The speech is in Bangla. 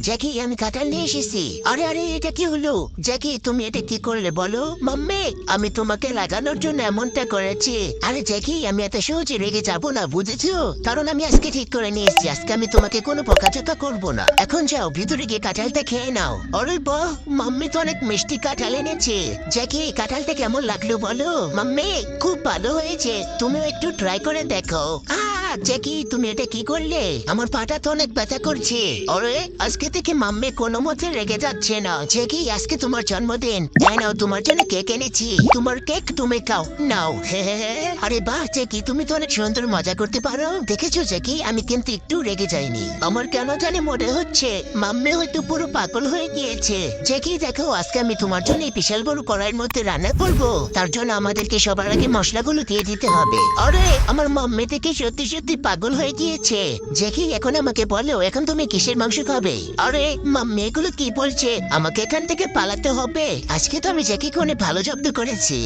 জ্যাকি আমি কাঁঠাল নিয়ে এসেছি। আরে আরে এটা কি হলো? জ্যাকি তুমি এটা কি করলে বলো? মাম্মি আমি তোমাকে লাগানোর জন্য এমনটা করেছি। আরে জ্যাকি আমি এত সহজে রেগে যাবো না বুঝেছো? কারণ আমি আজকে ঠিক করে নিয়ে এসেছি আজকে আমি তোমাকে কোনো বকাঝকা করবো না। এখন যাও ভিতরে গিয়ে কাঁঠালটা খেয়ে নাও। আরে বাহ মাম্মি তো অনেক মিষ্টি কাঁঠাল এনেছে। জ্যাকি কাঁঠালটা কেমন লাগলো বলো? মাম্মি খুব ভালো হয়েছে, তুমিও একটু ট্রাই করে দেখো। জ্যাকি তুমি এটা কি করলে? আমার পাটা তো অনেক ব্যথা করছে। আরে আজকে থেকে মাম্মি কোনো মতে রেগে যাচ্ছে না। জ্যাকি আজকে তোমার জন্মদিন, তাই নাও তোমার জন্য কেক এনেছি, তোমার কেক তুমি খাও নাও। আরে বাহ জ্যাকি তুমি তো অনেক সুন্দর মজা করতে পারো। দেখেছো জ্যাকি আমি কিন্তু একটু রেগে যাইনি। আমার কেন জানি মনে হচ্ছে মাম্মি হয়তো পুরো পাগল হয়ে গিয়েছে। জ্যাকি দেখো আজকে আমি তোমার জন্য এই বিশাল বড় কড়াইয়ের মধ্যে রান্না করবো, তার জন্য আমাদেরকে সবার আগে মশলাগুলো দিয়ে দিতে হবে। আরে আমার মাম্মি থেকে সত্যি সত্যি পাগল হয়ে গিয়েছে। জ্যাকি এখন আমাকে বলো এখন তুমি কিসের মাংস খাবে? আরে মাম্মি এগুলো কি বলছে? আমাকে এখান থেকে পালাতে হবে। আজকে তো আমি জ্যাকিকে অনেক ভালো জব্দ করেছি।